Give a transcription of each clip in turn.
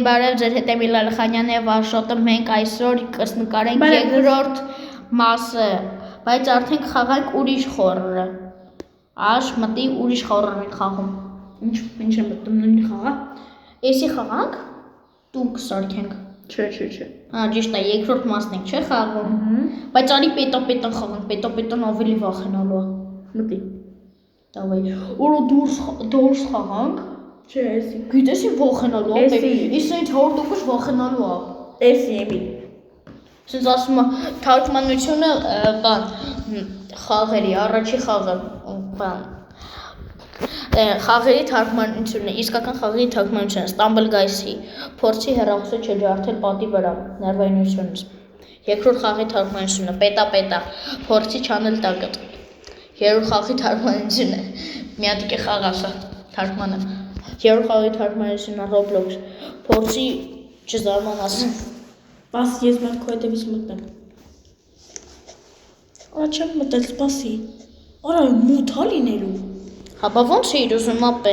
Բարև ձեր հետ Էմիլ Ալխանյանն եւ Արշոտը մենք այսօր կնկարենք երկրորդ մասը, բայց արդեն խաղանք ուրիշ խորը։ Աշ մտի ուրիշ խորը ենք խաղում։ Ինչ է մտնում նույն խաղը։ Էսի խաղանք տուն կսարքենք։ Չէ։ Հա ճիշտ է, երկրորդ մասն ենք, չէ՞ խաղում։ Բայց արի պետան խաղանք, պետան ավելի վախենալու է։ Մտի։ Դավայ։ Որո դուրս խաղանք։ Չէ, էսի։ Գիտես ինչ վախենալու է։ Էսի ինձ 100% վախենալու է։ Էսի Էմիլ։ Սենց ասում է թարգմանությունը բան խաղերի, առաջի խաղը բան խաղերի թարգմանությունը, իսկական խաղերի թարգմանությունը, Stumble Guys-ի փորձի հեռախոսը չջարդել պատի վրա, ներվայնությունից։ Երկրորդ խաղի թարգմանությունը, պետա, փորձի չանել տակդ։ Երրորդ խաղի թարգմանությունը, մի հատ է խաղ ասա, թարգմանը։ Երրորդ խաղի թարգմանությունը Roblox, փորձի չզարմանաս։ Բաս ես մենք քո հետևից մտնեմ։ Արա չեմ մտել, սպասի։ Արա մութ է լինելու։ Հա բա ոնց էիր ուզում ապե։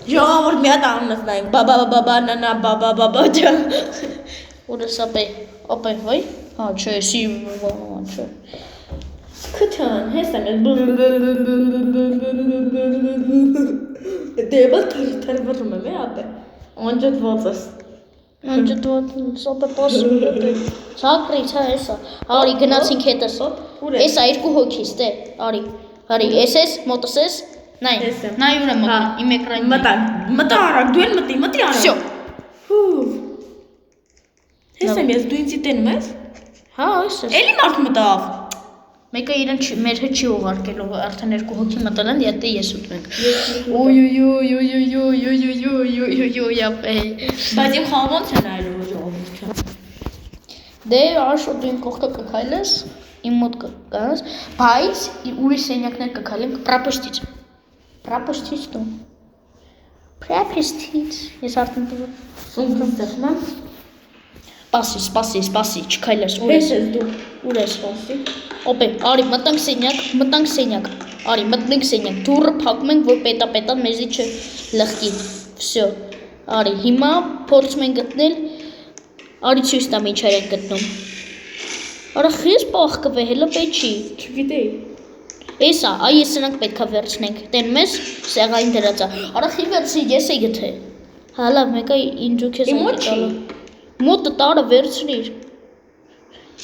Ժողովուրդ մի հատ անունս նայենք, բաբա ջան։ Ուրս ապե, ոյ։ Հա չէ, սի չէ։ Քթան, հեսան դեպը թրվռում եմ ապե։ Անջատված ես։ Սոպը պասում դե։ Սակրից հա էսա։ Արի գնացինք հետս։ Էսա երկու հոգիս դե։ Արի, էս մոտս ես։ Նայ ուր եմ մտնում իմ էկրանին։ Մտա արագ, դու էլ մտի արագ։ Всё։ Հեսա ես դու ինձ տենում ես։ Հա, էս։ Էլի մարդ մտավ։ Մեկը իրեն մեր հետ չի ուղարկելով, արդեն երկու հոգի մտել են, եթե ես ուտվենք։ Ոյ, ապե։ Բայց իմ խաղը ոնց է նայելու ժողովուրդը։ Դե Արշոտ դու իմ կողքը կքայլես, իմ մոտ կգաս, բայց ուրիշ սենյակներ կքայլենք պրապոստից։ Պրապոստից դու։ Պրապոստից։ Ես արդեն սունկում ստեղում եմ։ Սպասի, չքայլես, ուր ես դու, ուր ես սպասի։ Օպե, արի, մտանք սենյակ, արի, մտնենք սենյակ, դուռը փակում ենք, որ պետան մեզի չլխկի, վսյո, արի, հիմա փորձում ենք գտնել, արի ցույց տամ ինչեր ենք գտնում, արա խես պաղկվե, հելը պետ չի, չգիտեի, էսա, այս սրանք պետքա վերցնենք, տենում ես, սեղային դրածա, արա խի վերցի, ես է գթե, հալավ, մեկա ինջուք ես անկետալը, մոտը տարը վերցրիր,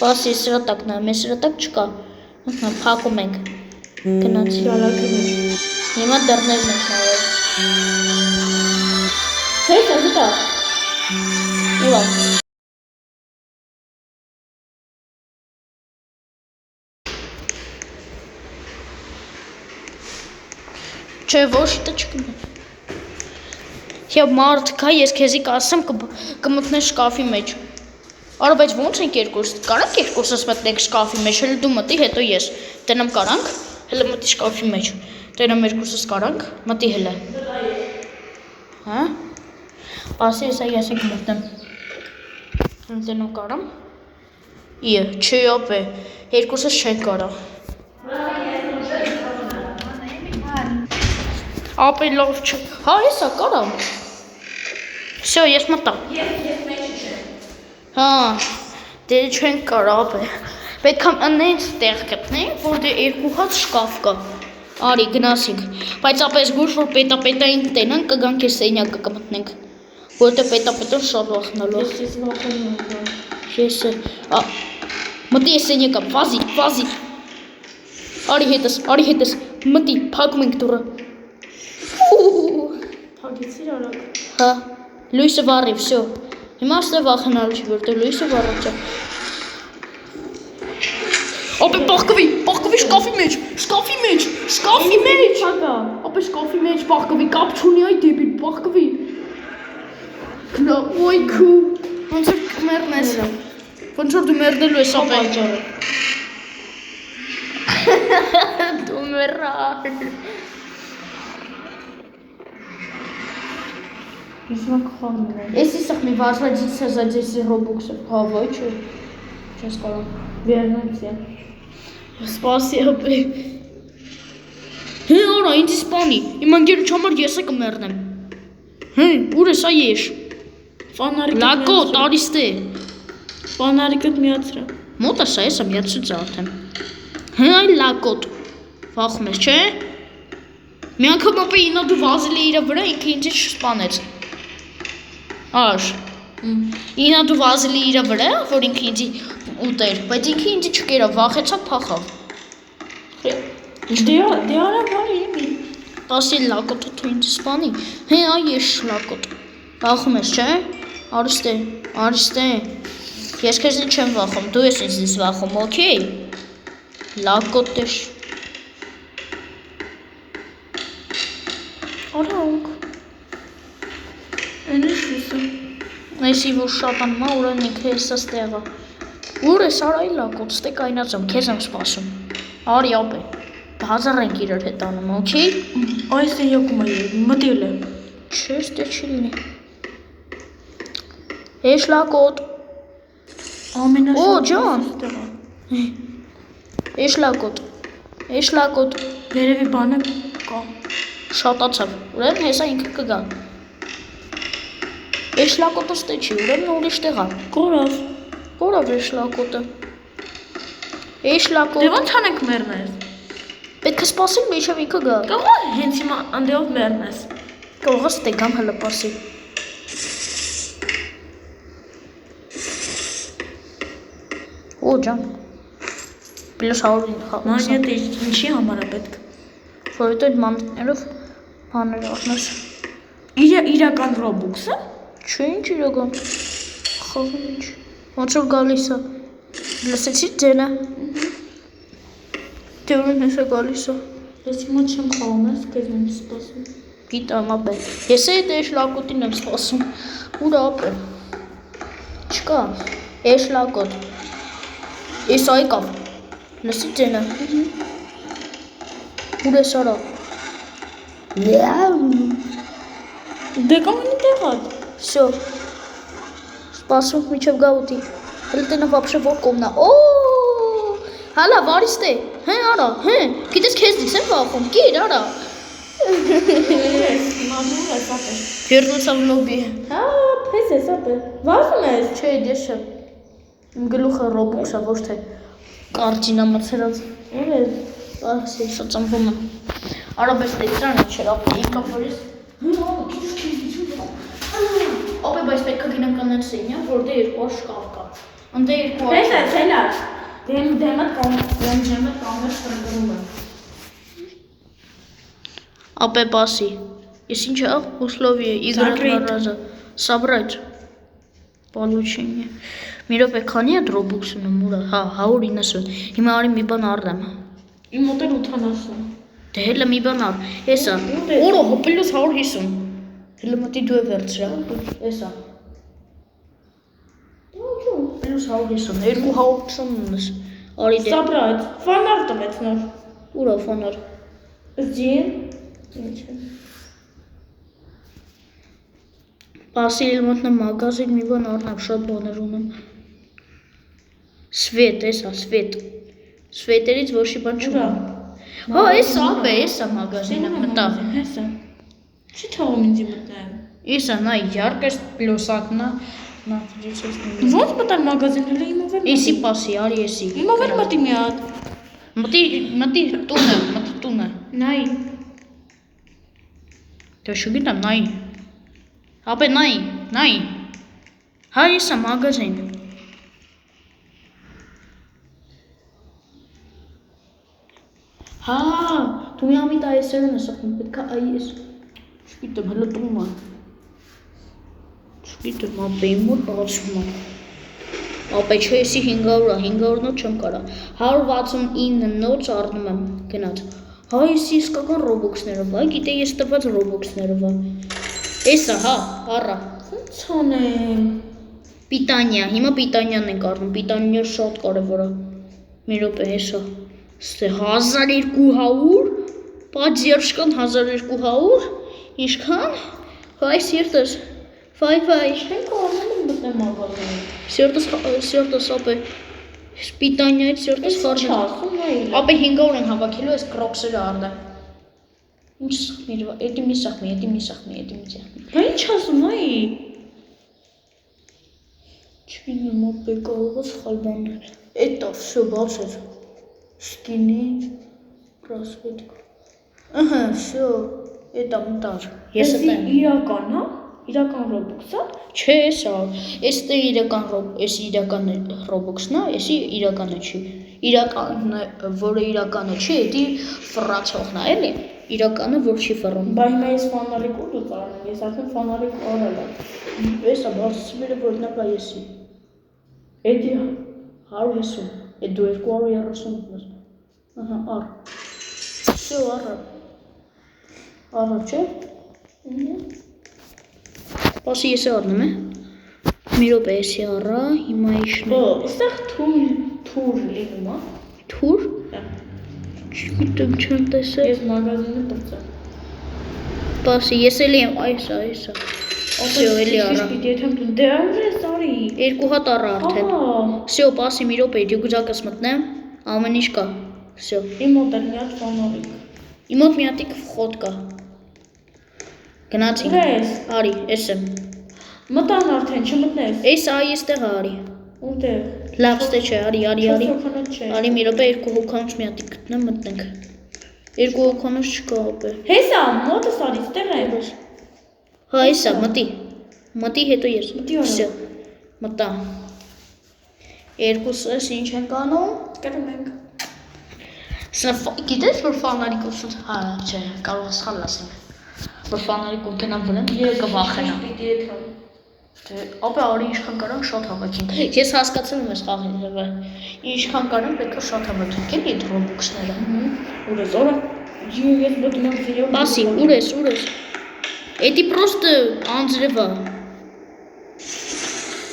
պաս ես սրա տակ նայում, ես սրա տակ չկա, փակում ենք, գնացի, հիմա դռներն ենք նայել, հետ է գտա, ուրա, չէ ոչիտը չկնա, և մարդ կա, ես կեզի կասեմ կմտնես շկաֆի մեջ, արա բայց ոնց ենք երկուս, կարանք երկուսս մտնենք շկաֆի մեջ, հել դու մտի, հետո ես, տենամ կարանք, հելը մտի շկաֆի մեջ, տենամ երկուսս կարանք, մտի հելը, հա, պասի ես ենք մտնեմ, տենամ կարամ, չէ ապ է, երկուսս չենք կարա, ապ է լավ չէ, հա եսա կարամ, Всё, ես մտա։ Ես մեջը չէ։ Հա, դե չենք կարա ապե։ Պետք է նենց տեղ գտնենք, որ դե երկու հատ շկաֆ կա։ Արի գնացինք։ Բայց ապես գուշ որ պետային տենանք կգանք այս սենյակը կմտնենք։ Որտե պետան շատ վախնալու։ Ես վախենում եմ։ Ես մտի այս սենյակը, վազի։ Արի հետս, մտի, փակում ենք դուռը։ Փակեցիր արագ։ Հա։ Լույսը վառի, всё։ Հիմա ստե վախենալու չի, որտեղ լույսը վառած է։ Ապե պաղկվի շկաֆի մեջ։ Ապե շկաֆի մեջ պաղկվի, կապ չունի այ դեպիլ, պաղկվի։ Գնա, ոյ քու։ Ոնց որ կմեռնես։ Ոնց որ դու մեռնելու ես ապե։ Դու մեռար։ Если сохни возродиться за 10 робоксов, а че? Сейчас скоро. Вернуться. Спасибо. Արա, ինձ իսպանի, իմ անգերու չամար ես է կմերնեմ։ Ուր ես այ ես։ Լակոտ, արիստե։ Ֆոնարիկը միացրա։ Մոտը սա էսա միացրուց արդեն։ Հե այ լակոտ։ Վախում ես, չէ։ Մի անգամ ապա ինա դու վազել է իրա վրա, ինքը ինձ չսպանեց։ Աշ։ Ինա դու վազել է իրա վրա, որ ինքը ինձ ուտեր, բայց ինքը ինձ չկերավ, վախեցա փախավ։ Դե արա բարի իմի։ Տասի լակոտը դու ինձ սպանի։ Հե այ ես լակոտ։ Վախում ես, չէ։ Արիստե։ Ես քեզնից չեմ վախում, դու ես ինձ վախում, օքեյ։ Լակոտ ես։ Արանք։ Այն է շուսը։ Այսի որ շատ անմա ուրան ինքը եսա ստեղա։ Ուր ես արայ լակոտ, ստե կայնացում, քեզ եմ սպասում։ Արի ապե, հազար ենք իրար հետ անում, օքեյ։ Այս է եկում է, մտիլ է։ Չէ, ստե չի լինի։ Ես լակոտ։ Օ, ջան։ Ես լակոտ։ Վերևի բանը կա։ Շատացավ, ուրեմն հեսա ինքը կգա։ Ես լակոտը ստե չի, ուրեմն ուրիշ տեղա։ Կորավ ես լակոտը։ Ես լակոտ։ Դե ոնց անենք մեռնես։ Պետք է սպասենք մինչև ինքը գա։ Կողո հենց հիմա անդեով մեռնես։ Կողը ստե գամ հələ պասի։ Օ ջան։ Պլյուս 100-ին խաղում։ Մանյատը ինչի համար է պետք։ Որովհետև այդ մանրով բաներ առնես։ Իրական Robux-ը։ Չէ, ինչ իրական։ Խաղում ինչ։ Ոնց որ գալիս է։ Լսեցի ձենը։ Դե ուրեմն հեսա գալիս է։ Ես հիմա չեմ խաղում, ես քեզ եմ սպասում։ Գիտեմ ապե։ Ես էդ էշ լակոտին եմ սպասում։ Ուր ապե։ Չկա։ Էշ լակոտ։ Ես այկավ։ Լսի ձենը։ Ուր ես արա։ Դե կամենի տեղատ։ Всё. Սպասում մինչև գավուտի։ Հələ տենը вообще որ կողմնա։ Օ! Հալա վարիստե։ Հե արա, հե։ Գիտես քեզնից եմ վախում։ Գիր արա։ Վերնուցավ լոբի։ Հա, պես ես ապե։ Վազում ես։ Չէ, ես չեմ։ Իմ գլուխը Roblox-ա, ոչ թե կարճինա մցրած։ Ուր ես։ Ասի, սոցամվում եմ։ Արա բես դետրանը չէր, ապե եկա որից։ Ապե բայց պետք է գնանք անեն սենյա, որտեղ երկու շկաֆ կա։ Անդե երկու Պես է, ցելա։ Դեմը կամեր ստրգնում է։ Ապե պասի։ Ես ինչ աղ условия играть два раза. Собрать. Получение. Մի րոպե քանի է Roblox-ն մուրը։ Հա, 190։ Հիմա արի մի բան առնեմ։ Իմ մոտ էլ 80։ Դե հələ մի բան առ։ Էսա։ Օրը հոպելուս 150։ Հələ մտի դու է վերցրա։ Էսա։ Պլյուս 150, 220 արի դե։ Սաբրած, ֆանար տվեց նոր։ Ուրա ֆանար։ Զին։ Ինչ է։ Պասի իլմոտնը մագազին մի բան առնեմ, շատ բաներ ունեմ։ Սվետ, էսա, սվետ։ Սվետերից ոչի բան չունեմ։ Հա, էսա ապե, էսա մագազինը մտա։ Հեսա։ Չի թողում ինձի մտնեմ։ Էսա, նա յարկես պլյոսակնա, նա դիցես նույն։ Ոնց մտան մագազին հələ իմով եմ։ Էսի պասի, արի էսի։ Իմով եմ մտի մի հատ։ Մտի տունը։ Նայ։ Դե չգիտեմ, նայի։ Ապե նայի։ Հա, էսա մագազին։ Հա, դու մի ամիտ այսերն ես ախում, պետք է այս։ Չգիտեմ, հələ տունը։ Չգիտեմ, ապե իմ մոտ բացում է։ Ապե չէ, էսի 500-ա, 500 նոց չեմ կարա։ 169 նոց առնում եմ գնաց։ Հա, էսի իսկական Roblox-ներով, այ գիտե ես տված Roblox-ներով։ Էսա, հա, առա։ Ոնց անեմ։ Պիտանյա, հիմա պիտանյան ենք առնում, պիտանյա շատ կարևոր է։ Մի րոպե, էսա։ Ստե 1200, պատժերշկան 1200, ինչքան։ Վայ սիրտս, վայ։ Չեն կարող մտնել մագազին։ Սիրտս ապե, սպիտանյայից սիրտս խարժեն։ Ապե 500 են հավաքելու ես կրոքսերը արդեմ։ Ինչ սխմիր, էդի մի սխմի։ Բա ինչ ասում այ։ Չգիտեմ, ապե կարող է սխալ բան։ Это всё բացեր։ Скини, просветка։ Ահա, всё, это монтаж։ Ես Էսի իրական, հա? Իրական Roblox-ա։ Չէ, սա, էստե իրական Roblox-ն է, էսի իրականը չի։ Իրականը, որը իրականը չի, էդի ֆռացողն է, էլի։ Իրականը, որ չի ֆռում։ Բա հիմա ես ֆանարիկ ու դու ծառնում, ես արդեն ֆանարիկ արել եմ։ Էսա բարձրացվելը որնակա եսի։ Էդի 150, էդ դու 230 ահա, առ։ Всё, առը։ Առը, չէ։ Պասի ես առնում է։ Մի րոպե էսի առա, հիմա իշն է։ Այստեղ թուր լինում է։ Թուր։ Չգիտեմ, չեմ տեսել։ Ես մագազինը տվցեմ։ Պասի, ես էլի եմ, այսա։ Всё, էլի առա։ Պիտի եթեմ դու դե ուժես արի։ 2 հատ առա արդեն։ Всё, պասի մի րոպե, դու գուզակս մտնեմ, ամեն ինչ կա։ Всё։ Իմ մոտ էլ մի հատ ֆանարիկ։ Իմ մոտ մի հատիկ խոտ կա։ Գնացինք։ Ուր ես։ Արի, էս եմ։ Մտան արդեն, չմտնես։ Էս այստեղ արի։ Որտեղ։ Լավ, ստե չէ, արի։ Հոգանոց չէ։ Արի մի րոպե 2 հոգանոց մի հատիկ գտնեմ, մտնենք։ 2 հոգանոց չկա ապե։ Հեսա, մոտս արի, ստեղ է։ Հա, էսա, մտի հետո ես։ Մտի օրը։ Всё, մտա։ Երկուսս ինչ ենք անում։ Կրում ենք։ Սա գիտես որ ֆանարիկով հա, չէ, կարող ես սխալ ասեմ։ Որ ֆանարիկով գնամ վրան, կվախենամ։ Պիտի եթեմ։ Ապա արի ինչքան կարանք շատ հավաքենք։ Ես հասկացել եմ այս խաղի ձևը։ Ինչքան կարանք պետք է շատ հավաքենք, էլի այդ Roblox-ները։ Ուր ես, օրա։ Ես մտնում եմ վիդեո։ Պասի, ուր ես։ Էդի պրոստը անձրևա։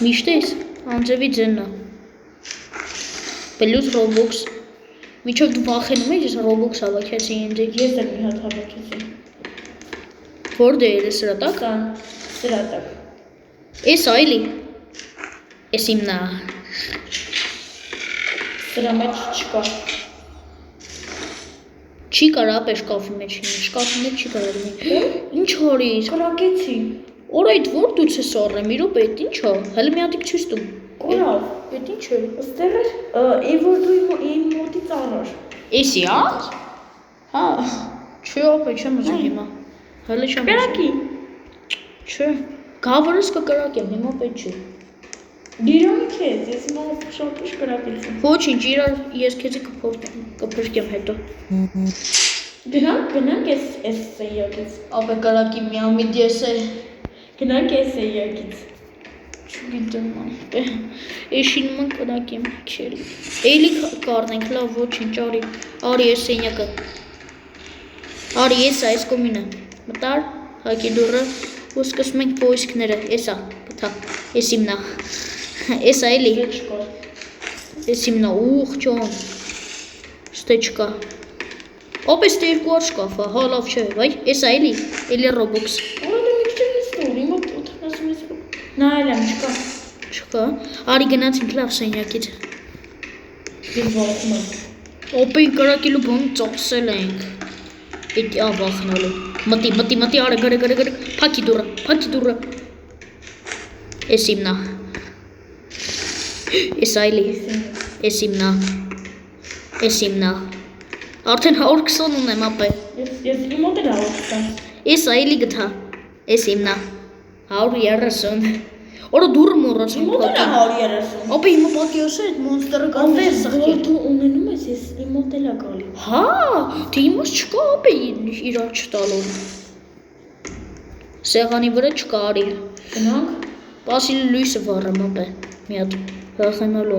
Միշտ ես, անձրևի ձեննա։ Պլյուս Roblox։ Միջով դու վախենում ես, ես Roblox հավաքեցի ինձ։ Ես էլ մի հատ հավաքեցի։ Որտե՞ղ է սրա տակ։ Սրա տակ։ Էս այլի։ Էս իմնա։ Սրա մեջ չկա։ Չի կարա ապե շկաֆի մեջ լինի, շկաֆի մեջ չի կարա լինի։ Ինչ արիս։ Կրակեցի։ Օր այդ որ դուց ես առել, մի րոպե, այդ ի՞նչ է։ Հələ մի հատիկ ցույց տու։ Կորավ։ Այդ ի՞նչ է։ Ստեղ էր, այն որ դու իմ մոտից առար։ Էսի, հա։ Հա։ Չէ, ապե չեմ ուզում հիմա։ Հələ չեմ ուզում։ Կրակի։ Չէ։ Գավառս կկրակեմ, հիմա պետք չէ։ Դիրոնի քեզ, ես հիմա շատ ուշ կրակեցի։ Ոչինչ, իրար ես քեզի կփրկեմ հետո։ Գնանք ես սեյակից։ Ապե կրակի միամիտ ես է։ Գնանք ես սեյակից։ Չգիտեմ, ապե։ Էշին ման կրակեմ, քերի։ Էլի կառնենք, լավ, ոչինչ, արի ես սենյակը։ Արի ես այս կոմինը։ Մտար, հակի դուրը։ Ու սկսում ենք պոիսկները, էսա, պտա, էս իմնա, էսա էլի, էս իմնա, ուղ ճոն, ստե չկա, ոպ էստե երկու առ շկաֆա, հա լավ չէ, վայ, էսա էլի Roblox, Որը դու մի քիչ ես տուր, իմ մոտ 80 նայել եմ, չկա, չկա, արի գնացինք լավ սենյակից, ես վախում եմ, ոպի կրակելու բոն ծախսել ենք, էդի ավախնալու, մտի, արը, գրը, փակի դուրը, էս իմնա, էս այլի, էս իմնա, արդեն 120 ունեմ ապե, ես իմ մոտ էլ 120, էս այլի գթա, էս իմնա, 130, օրը դուրը մորացում իմ մոտ էլ 130, ապե հիմա պակի ոսը այդ մոնստերը կարող ես սխկել, դու ունենում ես, ես իմ մոտ էլ է գալի, հա, թե իմաս չկա ապե իրար չտալով, սեղանի վրա չկա արի, գնանք, Պասիլի լույսը վառեմ ապե, մի հատ վախենալու,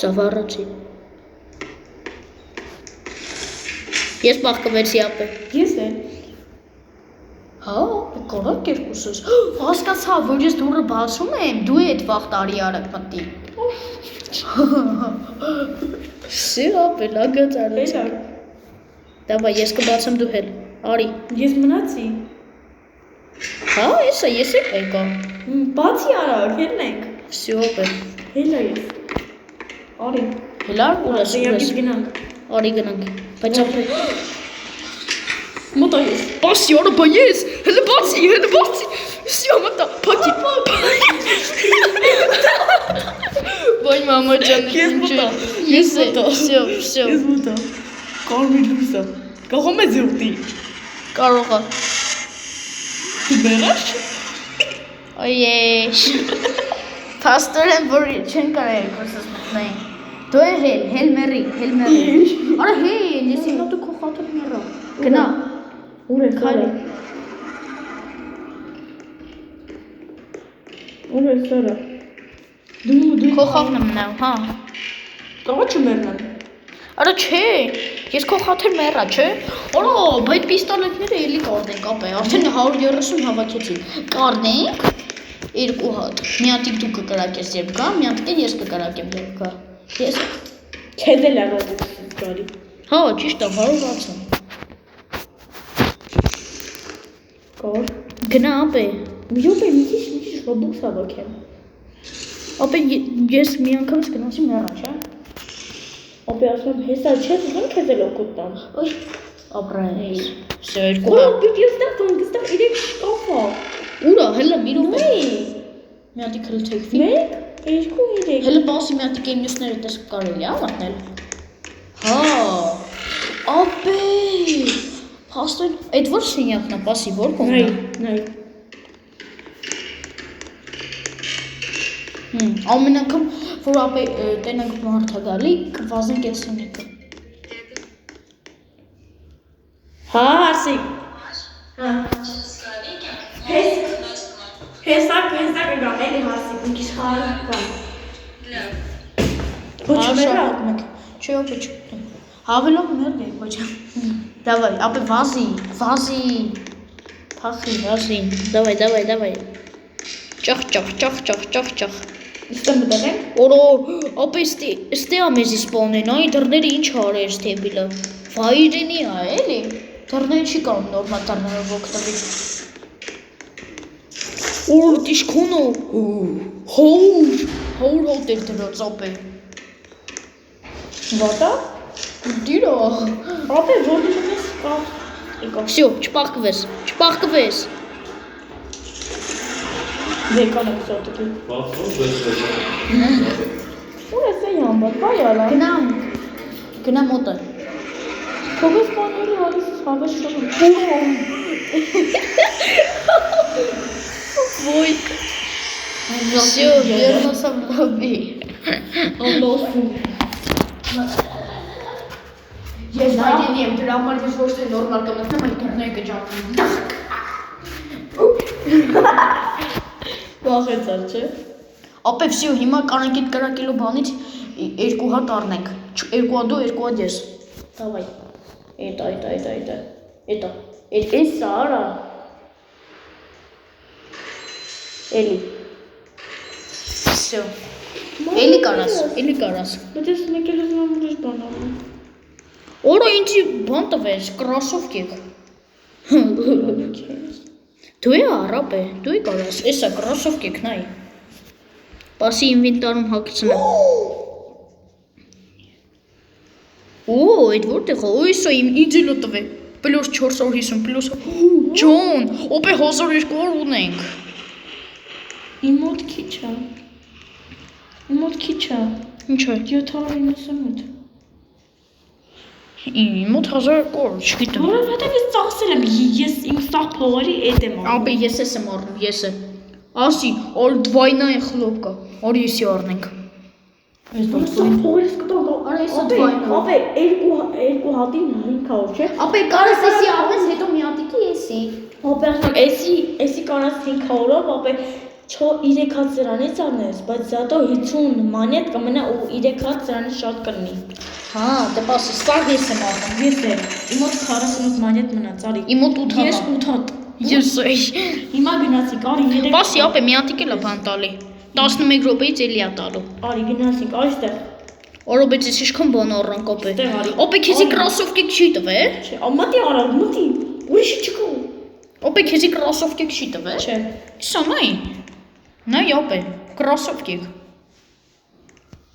սա վառացի, ես բաղկվեցի ապե, ես էլ, հա, կորակ երկուսս, հասկացա, որ ես դուրը բացում եմ, դու էդ վաղ տարի արակ մտի, սի ապե, լագած արեցի, դավա, ես կբացեմ դու հել, արի, ես մնացի, հա, եսա, ես եք եկա, բացի արա, հելնենք, սի ապե, հելա ես, արի, հելար, ուրես, սեյակից գնանք, արի գնանք, բայց ապե, մոտա ես, Պասի, օրը բա ես, հելը բացի, սի ամատա, պակի, Մամա ջան, Ես մտա։ Всё։ Ես մտա։ Կարմիր լույսը։ Կարող է զուտի։ Կարող է։ Դու մեռаш։ Այեշ։ Փաստորեն որ չեն կարող երկուսս մտնեին։ Դու հել մերի։ Արա հել, ես ինքն դու քո խաթր մեռա։ Գնա։ Ուր է քայլը։ Ուր է սարը։ Դու Քո խաղն եմ նայում, հա։ կարող չմեռնան։ Արա չէ, ես քո խաթր մեռա, չէ։ Արա, բայց պիստոլետները էլի կառնենք, ապա, արդեն 130 հավաքեցին։ Կառնենք 2 հատ։ Մի հատիկ դու կկրակես երբ գա, մի հատիկ ես կկրակեմ երբ գա։ Ես Քեզ էլ արավ կարի։ հա, ճիշտ է, 160։ Կոր։ Գնա ապե։ Մի քիչ Robux հավաքեմ։ Ապե ես մի անգամից գնացի մեռա, չէ։ Ապա ասում եմ, հեսա չէ, ուզում քեզ էլ օգուտ տամ։ Ոյ, ապրես։ Всё, 2 Ու հատ։ դու ես դեռ կստա 3 շկաֆա։ Ուրա, հələ մի րոպե։ Նայ։ Մի հատիկ հələ թեքվի։ 1, 2, 3։ Հələ բասի մի հատիկ մյուսները դες կարելի է մտնել։ Հա։ Ապե։ Փաստորեն, այդ որ սենյակն է, բասի որ կողմն է։ Նայ։ Ամեն անգամ որ ապե տենանք մարդա գալի, կվազենք այդ սենյակը։ Հա, հարսի։ Հա։ Հեսա կգամ, էլի հարսի, մի քիչ խաղալ կամ։ Ոչ մեռա։ Չէ, ապե չէ։ Հավելով մեռնի, ոչ։ Давай, ապե վազի։ Փախի, վազի։ Давай։ Ճախ։ Իստը մտենք։ Օրո, ապե ստե ամեզի սպոնեն, այ դռները ինչ արեր ստեբիլը։ Վայրենի է, էլի։ Դռները չի կարող նորմալ դռներով օգտվել։ Օր դիշքոնո։ Հոր հոտել դրած ապե։ Ոտա։ Դիրա։ Ապա որդի ես կա։ Եկա։ Всё, չպախկվես։ Դեկան եմ սոտի։ Ուր ես յամբա, բայալա։ Գնա մոտը։ Թողես բաները հալիս հավես շոնում։ Ոյ։ Всё, вернулся в лобби։ Ալոսու։ Ես հայդենի եմ, դրա համար ես ոչ թե նորմալ կմտնեմ, այլ դռները կջանքվեն։ Վախեցար, չէ։ Ապե всё, հիմա կանենք այդ կրակելու բանից 2 հատ առնենք։ 2 հատ դու, 2 հատ ես։ Давай։ Էտա։ Էս արա։ Էլի։ Всё։ Էլի կարաս։ Բայց ես մեկ էլ ուզում եմ ուրիշ բան անել։ Օրը ինձի բան տվես, կրոսովկեք։ Դու առապ է, դու կարաս, էսա կրոսովկեք նայ։ Պասի ինվենտարում հագցնեմ։ Օ, այդ որտեղ է, էսա ինձ էլ տվե։ Պլյուս 450 պլյուս։ Ջոն, օպե 1200 ունենք։ Իմ մոտ քիչ է։ Ինչ է։ 798։ Իմ մոտ 1200, չգիտեմ։ Որովհետև ես ծախսել եմ, ես իմ սաղ փողերի էդ եմ առնում։ Ապե ես եմ առնում, ես է։ Ասի, օր դվայնայ խլոպկա, օր եսի առնենք։ Ես սաղ փողերս կտամ, Արա եսա դվայնա։ ապե երկու հատին 500, չէ։ Ապե կարաս եսի առնես, հետո մի հատիկի եսի։ Ապե էսի կանաս 500-ով, ապե 3 հատ սրանից առնես, բայց զատո 50 մանետ կմնա ու 3 հատ սրանից շատ կլինի։ Հա, դե պասի, սաղ ես եմ առնում։ Ես եմ, իմ մոտ 48 մանետ մնաց, արի։ Իմ մոտ 8 Ես հատ։ 8 հատ։ Ես էի։ Հիմա գնացինք, արի 3։ Պասի, ապե մի հատիկ էլ է բան տալի։ 11 րոպեից էլի է տալու։ Արի գնացինք, այստեղ։ Օրոբեց ես իշքան բան առանք ապե։ Ստեղ արի։ Ապե քեզի կրոսովկեք չի տվեր։ Չէ, մտի արա, մտի։ Ուրիշը չկա։ Ապե քեզի կրոսովկեք չի տվեր։ Չէ։ Սա նայ։ Նայ ապե, կրոսովկեք։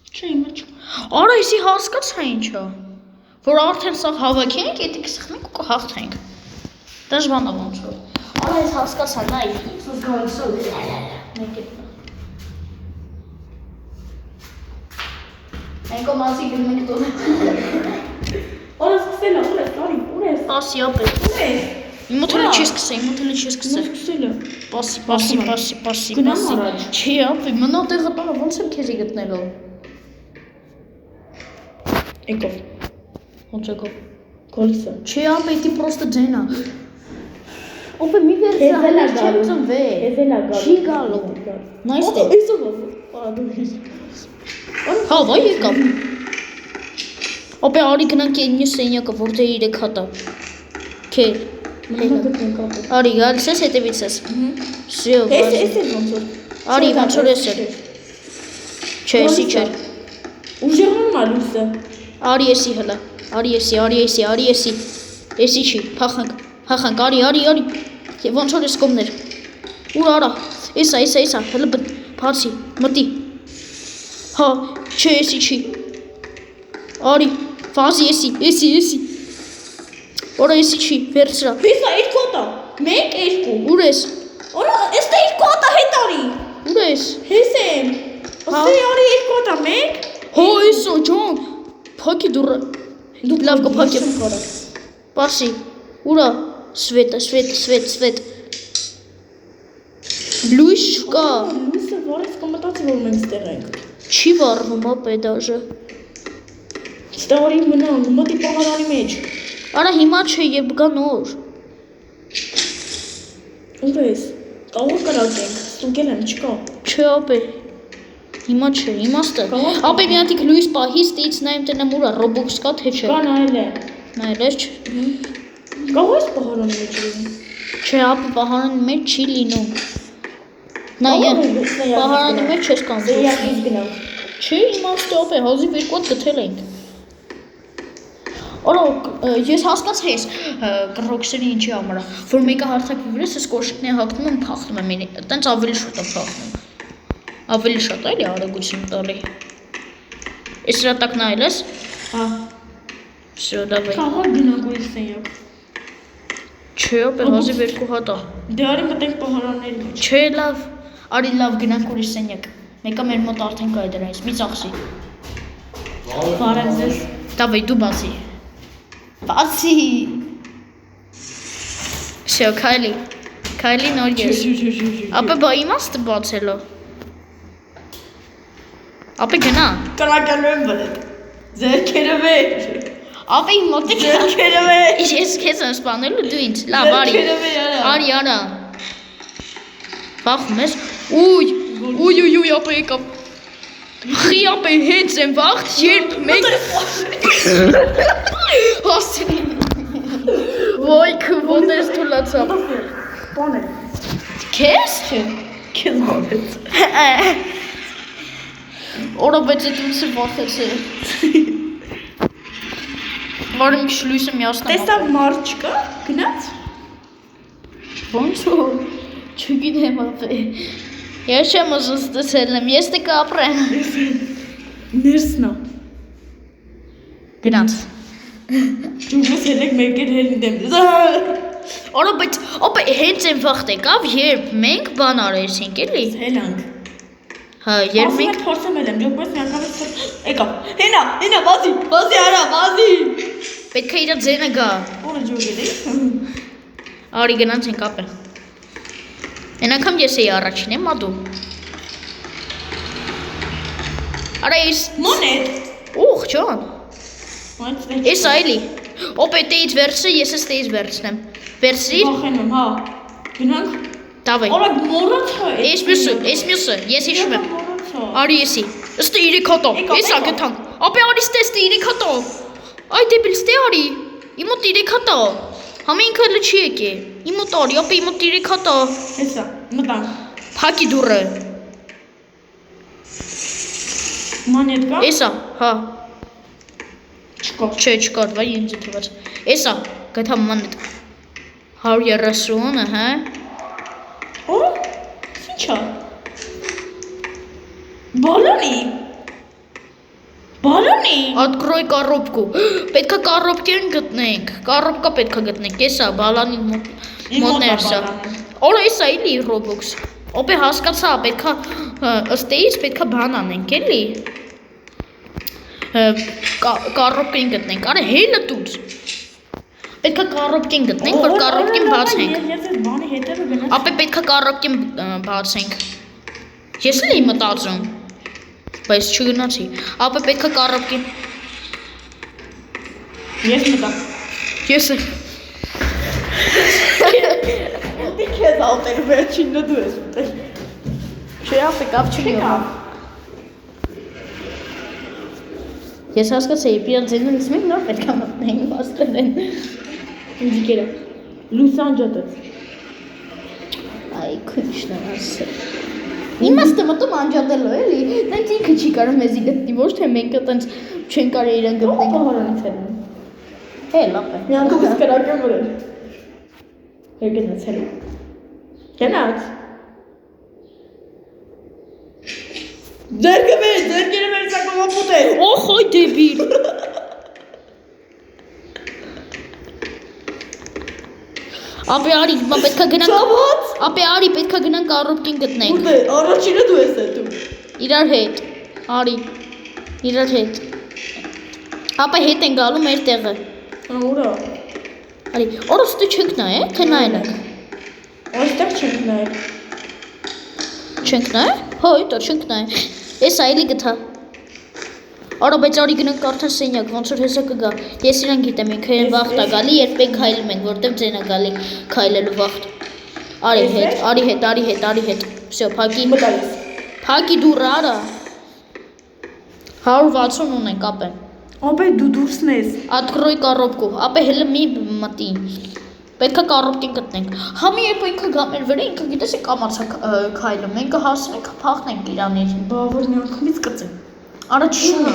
Չէ, հիմա չկա։ Արա եսի հասկացա ինչա։ Որ արդեն սա հավաքենք, եթե կսխնենք ու կհաղթենք։ Դժվան է ոնց որ։ Արա ես հասկացա, նայ։ Սոս գալիս է։ Մենք ամասի գնում ենք տուն։ Օր սկսել է, ուր ես, տարի, ուր ես։ Պասի ապե։ Ուր ես։ Իմ օթելը չի սկսել, իմ օթելը չի սկսել։ Սկսել է։ Պասի։ Գնամ առաջ։ Չի ապե, մնա տեղը տանը ոնց եմ քեզի գտնելու։ Եկով։ Ոնց եկով։ Գոլիսը։ Չի ապե, դի պրոստը ձենա։ Ապե մի վերցրա, չեմ ծնվել։ Եզելա գալու։ Չի գալու։ Նայստե։ Այսով ո՞վ։ Ադուհիս։ Հա, վայ եկավ։ Ապե արի գնանք այն մյուս սենյակը, որտեղ 3 հատ է։ Քեր։ Արի, գալիս ես հետևից ես։ Всё, Էս ոնց որ։ Արի, ոնց որ ես էր։ Չէ, էսի չէր։ Ուժեղում է լույսը։ Արի էսի հլա։ Արի էսի։ Էսի չի, փախանք, արի։ Ոնց որ ես կողմներ։ Ուր արա։ Էսա, հլը բացի, մտի։ Հա, չէ, էսի չի։ Արի, վազի էսի։ Օրա էսի չի, վերցրա։ Պիսա 2 հոտա։ 1 2։ Ուր ես։ Օրա, էստե 2 հոտա հետ արի։ Ուր ես։ Հես եմ։ Ոստե արի 2 հոտա 1։ Հո, էսո ջան։ Փակի դուրը։ Դու լավ կփակեմ։ Պարսի։ Ուրա։ Սվետ։ Լույս չկա։ Լույսը վարես կմտածի որ մենք ստեղ ենք։ Չի վառվում ապե դաժե։ Ստեղ արի մնան, մտի պահարանի մեջ։ Արա հիմա չէ եւ գա նոր։ Ուր ես։ Կարող կրակենք, ստուգել եմ, չկա։ Չէ ապե։ Հիմա չէ, իմաստը։ Ապե մի հատիկ լույս պահի, ստից նայեմ տնեմ ուրա, Roblox կա թե չէ։ Կա նայել է։ Նայել ես չէ։ Կարող ես պահարանի մեջ լինի։ Չէ, ապե պահարանի մեջ չի լինում։ Նայ, պահարանի մեջ չես կան։ Զեյակից գնանք։ Չէ, իմաստը ապե, հազիվ 2 հատ գտել ենք։ Օրա, ես հասկացա ես կռոքսերի ինչի համար, որ մեկը հարթակի վրես ես կոշիկն է հագնում եմ փախնում եմ, տենց ավելի շուտ եմ փախնում։ Ավելի շատ էլի արագություն տալի։ Ես ռատակ նայել ես։ Հա։ Всё, давай։ Կարող գնանք ու սենյակ։ Չէ, ապե հազիվ 2 հատ է։ Դե արի մտենք պահարանների մեջ։ Չէ, լավ։ Արի լավ գնանք ուրիշ սենյակ։ Մեկը մեր մոտ արդեն կա դրանից, մի ծախսի։ Բարև ձեզ։ Давай, դու բացի։ Բացի։ Всё, Քայլի նոր ես։ Ապե բա իմաստը բացելո։ Ապե գնա։ Կրակելու եմ վրետ։ Ձերքերը վեր։ Ապե իմ մոտ է։ Ձերքերը վեր։ Ես քեզ եմ սպանելու դու ինձ։ Լավ, արի։ Արի, արա։ Վախում ես։ Ուй, ապե եկավ։ Խի ապե հենց եմ վաղ, երբ մենք հասցին։ Ոյ, քվոտ ես թուլացավ։ Բան է։ Քեզ չէ։ Քեզ բանեց։ Օրա բայց է դուց վախեցի։ Մարդ մի շլույսը միացնեմ։ Տեսավ մարդ չկա, գնաց։ Ոնց որ չգիտեմ ապե։ Ես չեմ ուզում ստացել եմ, ես դե կապրեմ։ Ներսնա։ Գնաց։ Դուք ելեք մեկ էլ հելին դեմ։ Օրա բայց ապե հենց են վախտ եկավ, երբ մենք բան արեցինք, էլի։ Հելանք։ Հա, երբ մենք փորձում եմ, դուք պես մի անգամ եկավ։ Հենա, վազի արա, վազի։ պետք է իր ձենը գա։ Որը ջոգել է։ Արի գնանք ապե։ Այն անգամ ես էի առաջին եմ, ադու։ Արա ես Մոնետ։ ուղ ջան։ Ես այլի։ Օպե տեից վերցրի, ես ես տեից վերցնեմ։ Վերցրի։ Վախենում, հա։ Գնանք։ Դավայ։ Օրա մոռացա։ Ես մյուսը, ես հիշում եմ։ Արի եսի։ Ստե 3 հատո։ Եսա գտանք։ Ապե արի ստե 3 հատո։ Այ դեբիլ ստե արի։ Իմ մոտ 3 հատո։ Համենքը լը չի եկե։ Իմ մոտ արի, ապե իմ մոտ 3 հատո։ Հեսա, մտանք։ Փակի դուրը։ Մանետ կա։ Եսա, հա։ Չկա։ Չէ, չկար, վայ ինձ թվաց։ Եսա, գտա մանետ։ 130, հա։ Օ՞, ի՞նչ է։ Բալոնի։ Открой коробку։ Պետք է коробկեն գտնենք։ Коробка պետք է գտնենք։ Եսա, բալանի մոդներսա։ Օրա եսա էլի Roblox։ Օպե հասկացա, պետք է ըստ էից պետք է բան անենք, էլի։ կառոպկին գտնենք, արա հելը տուր։ Պետք է կառոպկին գտնենք, որ կառոպկին բացենք։ Ես այս բանի հետևը գնաց։ Ապա պետք է կառոպկին բացենք։ Ես էլ էի մտածում, բայց չգնացի։ Ապա պետք է կառոպկին։ Ես մտա։ Ես էլ։ Դի քեզ ալտեր վերջինը դու ես մտել։ Չէ, ապա կապ չունի։ Ես հասկացայի, պիան ձենից մենք նոր պետք է մտնենք բաստեն։ Ինձիկերը։ Լուսանջատած։ Այ քնիշն ասը։ Իմաստը մտում անջատելու էլի, դրանք ինքը չի կարող մեզի գտնի, ոչ թե մենք այտենց չեն կարող իրեն գտնենք։ Պահարանից էլ։ Լավ է։ Մի անգամ սկրակեմ վրել։ Գնացել։ Գնաց։ Ձերքերը մեր սակով ապուտել։ Օխ, այ դեբիլ։ Ապե արի, հիմա պետք է գնանք։ Չավոց։ Ապե արի, պետք է գնանք առօպկին գտնենք։ Ուտե, առաջինը դու ես հետում։ Իրար հետ։ Արի։ Իրար հետ։ Ապա հետ են գալու մեր տեղը։ Ուրա։ Արի, օրս դու չենք նայ, թե նայել եք։ Այստեղ չենք նայել։ Չենք նայ։ Հո, դա չենք նայ։ Էս այլի գտա։ Արա բայց արի գնանք արդեն սենյակ, ոնց որ հեսա կգա։ Ես իրան գիտեմ, ինքը վախտ է գալի, երբ ենք քայլում ենք, որտեվ ձեն է գալի քայլելու վախտ։ Արի հետ։ Всё, փակի։ Մտալիս։ Փակի դուռը արա։ 160 ունենք ապե։ Ապե դու դուրսն ես։ Открой коробку, ապե հələ մի մտի։ Պետք է կառոպկին գտնենք։ Համի երբ ինքը գա մեր վրա, ինքը գիտես է կամացա քայլում, մենք կհասնենք, փախնենք իրանից։ Բա որ մի անգամից կծեմ։ Արա չշունա։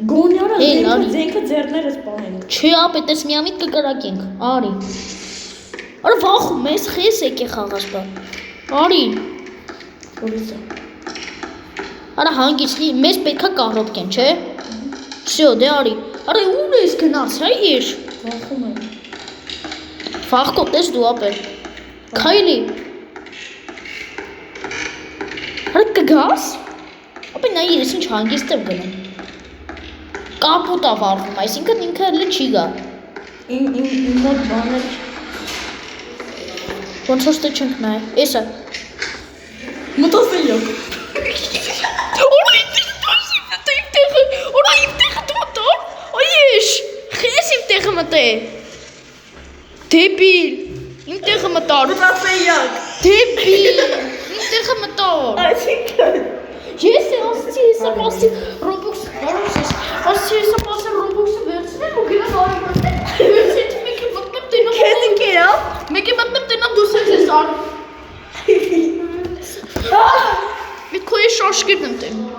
Գոնյարա ձենքը ձեռներս պահենք։ Չէ, ապե տես միամիտ կկրակենք։ Արի։ Արա վախում ես, խես եկե խաղաս բա։ Արի։ Որիսա։ Արա հանգիցնի, մեզ պետք է կառոպկեն, չէ։ Всё, դե արի։ Արա ուր ես գնաց, հայ ես։ Վախում եմ։ Վախկո տես դու ապե։ Քայլի։ Արա կգաս։ Ապե նայ ես ինչ հանգիստ եմ գնում։ Կապուտ է վառվում, այսինքն ինքը հələ չի գա։ Իմ մոտ բաներ Ոնց որ ստե չենք նայ։ Էսա։ մտածել եք։ Օրա իմ տեղը դու մտա։ Այեշ, խես իմ տեղը մտե։ Դեբիլ, իմ տեղը մտար։ Մտածել եք։ Դեբիլ, իմ տեղը մտար։ Այսինքն Ես ասացի Roblox, ասացի Roblox-ը վերցնեմ ու գնամ արի։ Վերցրեց մեկի մտնեմ տենամ։ քեզ ինքերա։ Մեկի մտնեմ տենամ դու ես ար։ Մի քոյի շաշկիրն եմ տենում։